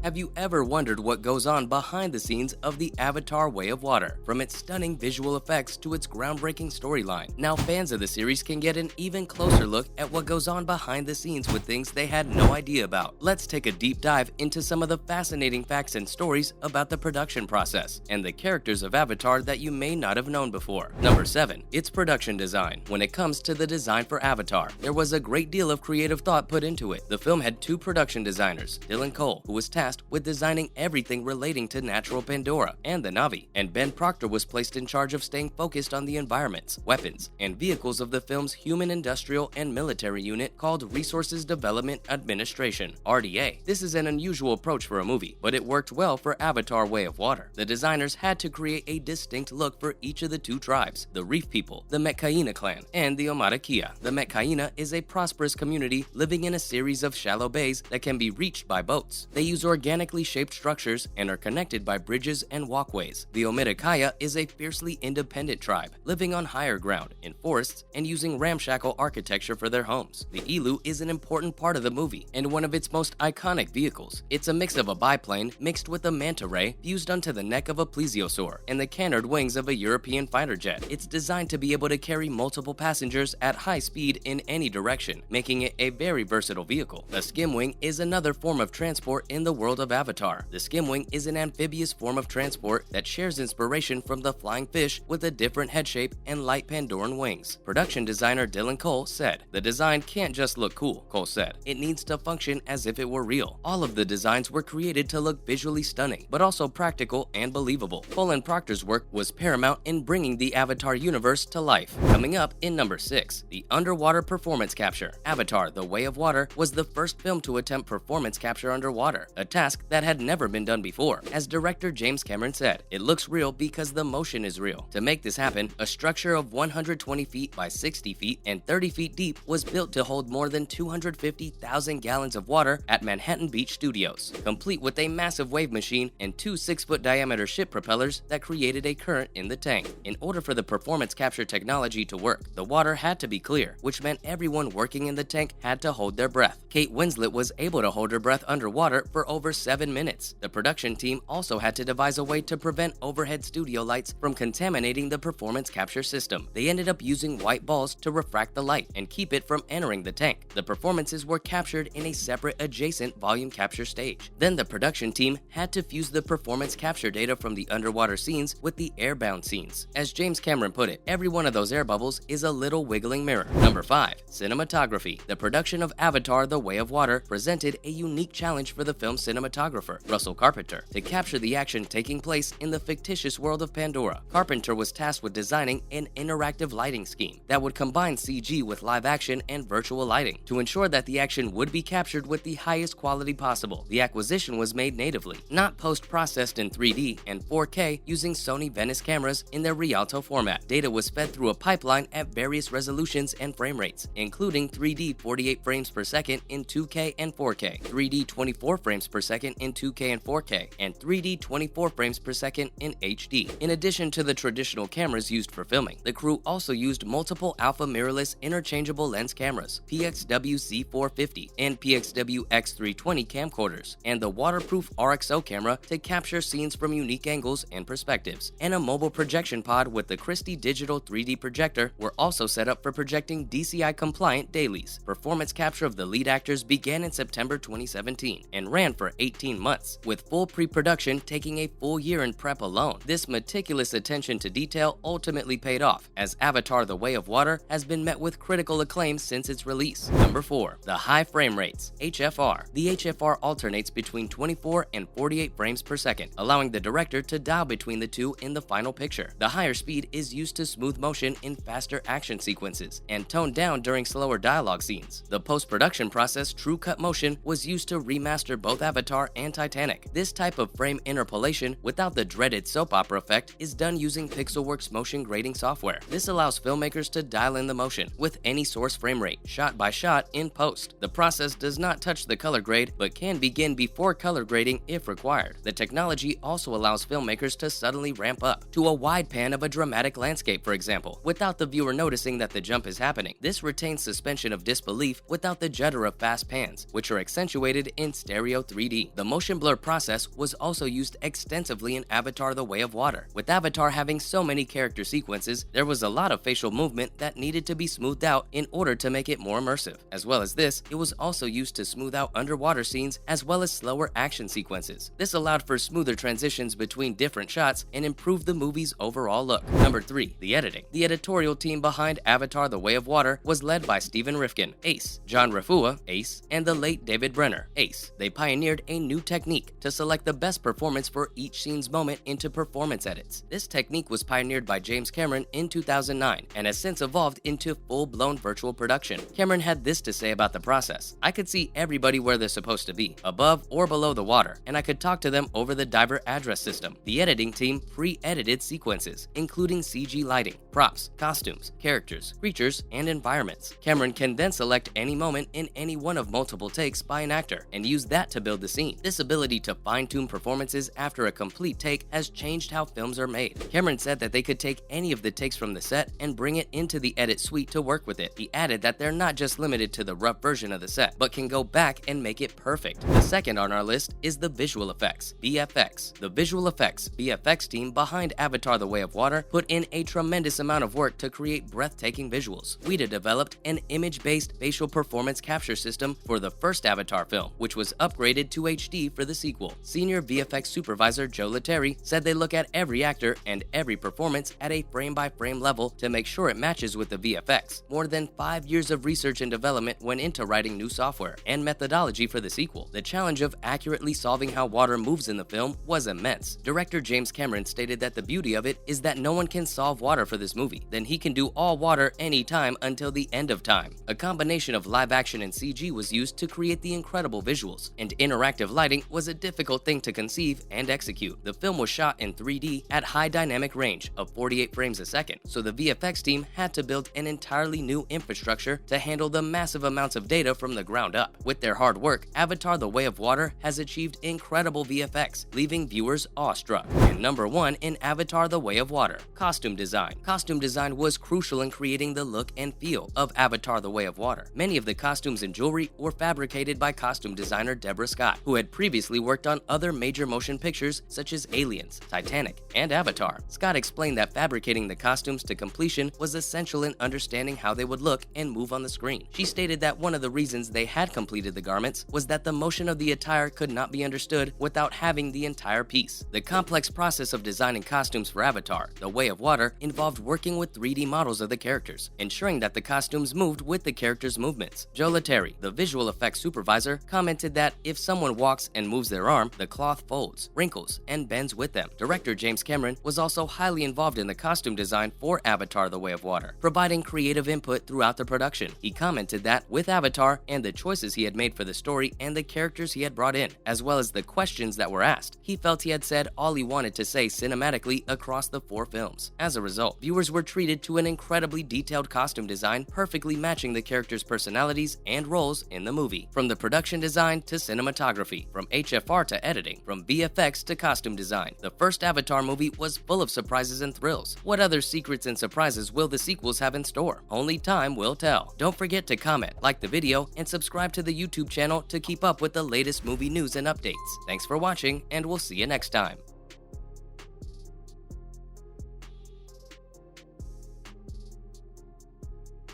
Have you ever wondered what goes on behind the scenes of the Avatar Way of Water, from its stunning visual effects to its groundbreaking storyline? Now fans of the series can get an even closer look at what goes on behind the scenes with things they had no idea about. Let's take a deep dive into some of the fascinating facts and stories about the production process and the characters of Avatar that you may not have known before. Number 7. Its production design. When it comes to the design for Avatar, there was a great deal of creative thought put into it. The film had two production designers, Dylan Cole, who was tasked with designing everything relating to natural Pandora and the Na'vi, and Ben Proctor was placed in charge of staying focused on the environments, weapons, and vehicles of the film's human industrial and military unit called Resources Development Administration, RDA. This is an unusual approach for a movie, but it worked well for Avatar Way of Water. The designers had to create a distinct look for each of the two tribes, the Reef People, the Metcaina clan, and the Omadakia. The Metcaina is a prosperous community living in a series of shallow bays that can be reached by boats. They use organically shaped structures and are connected by bridges and walkways. The Omidakaya is a fiercely independent tribe, living on higher ground, in forests, and using ramshackle architecture for their homes. The Ilu is an important part of the movie, and one of its most iconic vehicles. It's a mix of a biplane mixed with a manta ray fused onto the neck of a plesiosaur and the canard wings of a European fighter jet. It's designed to be able to carry multiple passengers at high speed in any direction, making it a very versatile vehicle. The skimwing is another form of transport in the world of Avatar. The skimwing is an amphibious form of transport that shares inspiration from the flying fish with a different head shape and light Pandoran wings. Production designer Dylan Cole said, "The design can't just look cool," Cole said. "It needs to function as if it were real." All of the designs were created to look visually stunning, but also practical and believable. Cole and Proctor's work was paramount in bringing the Avatar universe to life. Coming up in number 6, the underwater performance capture. Avatar: The Way of Water was the first film to attempt performance capture underwater, a task that had never been done before. As director James Cameron said, "It looks real because the motion is real." To make this happen, a structure of 120 feet by 60 feet and 30 feet deep was built to hold more than 250,000 gallons of water at Manhattan Beach Studios, complete with a massive wave machine and two 6-foot diameter ship propellers that created a current in the tank. In order for the performance capture technology to work, the water had to be clear, which meant everyone working in the tank had to hold their breath. Kate Winslet was able to hold her breath underwater for over 7 minutes. The production team also had to devise a way to prevent overhead studio lights from contaminating the performance capture system. They ended up using white balls to refract the light and keep it from entering the tank. The performances were captured in a separate adjacent volume capture stage. Then the production team had to fuse the performance capture data from the underwater scenes with the airbound scenes. As James Cameron put it, every one of those air bubbles is a little wiggling mirror. Number 5. Cinematography. The production of Avatar: The Way of Water presented a unique challenge for the film's cinematographer, Russell Carpenter, to capture the action taking place in the fictitious world of Pandora. Carpenter was tasked with designing an interactive lighting scheme that would combine CG with live action and virtual lighting to ensure that the action would be captured with the highest quality possible. The acquisition was made natively, not post-processed in 3D and 4K using Sony Venice cameras in their Rialto format. Data was fed through a pipeline at various resolutions and frame rates, including 3D 48 frames per second in 2K and 4K, 3D 24 frames per second in 2K and 4K, and 3D 24 frames per second in HD. In addition to the traditional cameras used for filming, the crew also used multiple alpha mirrorless interchangeable lens cameras, PXW-Z450 and PXW-X320 camcorders, and the waterproof RXO camera to capture scenes from unique angles and perspectives, and a mobile projection pod with the Christie Digital 3D projector were also set up for projecting DCI-compliant dailies. Performance capture of the lead actors began in September 2017 and ran for 18 months, with full pre-production taking a full year in prep alone. This meticulous attention to detail ultimately paid off, as Avatar: The Way of Water has been met with critical acclaim since its release. Number 4. The high frame rates. HFR. The HFR alternates between 24 and 48 frames per second, allowing the director to dial between the two in the final picture. The higher speed is used to smooth motion in faster action sequences and toned down during slower dialogue scenes. The post-production process, True Cut Motion, was used to remaster both Avatar and Titanic. This type of frame interpolation, without the dreaded soap opera effect, is done using Pixelworks motion grading software. This allows filmmakers to dial in the motion with any source frame rate, shot by shot in post. The process does not touch the color grade, but can begin before color grading if required. The technology also allows filmmakers to suddenly ramp up to a wide pan of a dramatic landscape, for example, without the viewer noticing that the jump is happening. This retains suspension of disbelief without the judder of fast pans, which are accentuated in stereo 3D 3D. The motion blur process was also used extensively in Avatar: The Way of Water. With Avatar having so many character sequences, there was a lot of facial movement that needed to be smoothed out in order to make it more immersive. As well as this, it was also used to smooth out underwater scenes as well as slower action sequences. This allowed for smoother transitions between different shots and improved the movie's overall look. Number 3. The editing. The editorial team behind Avatar: The Way of Water was led by Stephen Rifkin, Ace, John Rafua, Ace, and the late David Brenner, Ace. They pioneered a new technique to select the best performance for each scene's moment into performance edits. This technique was pioneered by James Cameron in 2009 and has since evolved into full-blown virtual production. Cameron had this to say about the process: "I could see everybody where they're supposed to be, above or below the water, and I could talk to them over the diver address system." The editing team pre-edited sequences, including CG lighting, props, costumes, characters, creatures, and environments. Cameron can then select any moment in any one of multiple takes by an actor and use that to build the scene. This ability to fine-tune performances after a complete take has changed how films are made. Cameron said that they could take any of the takes from the set and bring it into the edit suite to work with it. He added that they're not just limited to the rough version of the set, but can go back and make it perfect. The second on our list is the visual effects, VFX. The visual effects VFX team behind Avatar: The Way of Water put in a tremendous amount of work to create breathtaking visuals. Weta developed an image-based facial performance capture system for the first Avatar film, which was upgraded to HD for the sequel. Senior VFX supervisor Joe Letteri said they look at every actor and every performance at a frame-by-frame level to make sure it matches with the VFX. More than 5 years of research and development went into writing new software and methodology for the sequel. The challenge of accurately solving how water moves in the film was immense. Director James Cameron stated that the beauty of it is that no one can solve water for this movie. Then he can do all water anytime until the end of time. A combination of live action and CG was used to create the incredible visuals, and interactive lighting was a difficult thing to conceive and execute. The film was shot in 3D at high dynamic range of 48 frames a second, so the VFX team had to build an entirely new infrastructure to handle the massive amounts of data from the ground up. With their hard work, Avatar: The Way of Water has achieved incredible VFX, leaving viewers awestruck. And number 1 in Avatar: The Way of Water, costume design. Costume design was crucial in creating the look and feel of Avatar: The Way of Water. Many of the costumes and jewelry were fabricated by costume designer Deborah Scott, who had previously worked on other major motion pictures such as Aliens, Titanic, and Avatar. Scott explained that fabricating the costumes to completion was essential in understanding how they would look and move on the screen. She stated that one of the reasons they had completed the garments was that the motion of the attire could not be understood without having the entire piece. The complex process of designing costumes for Avatar: The Way of Water involved working with 3D models of the characters, ensuring that the costumes moved with the characters' movements. Joe Letteri, the visual effects supervisor, commented that if someone walks and moves their arm, the cloth folds, wrinkles, and bends with them. Director James Cameron was also highly involved in the costume design for Avatar: The Way of Water, providing creative input throughout the production. He commented that with Avatar and the choices he had made for the story and the characters he had brought in, as well as the questions that were asked, he felt he had said all he wanted to say cinematically across the 4 films. As a result, viewers were treated to an incredibly detailed costume design, perfectly matching the characters' personalities and roles in the movie. From the production design to cinematography, from HFR to editing, from VFX to costume design, the first Avatar movie was full of surprises and thrills. What other secrets and surprises will the sequels have in store? Only time will tell. Don't forget to comment, like the video, and subscribe to the YouTube channel to keep up with the latest movie news and updates. Thanks for watching, and we'll see you next time.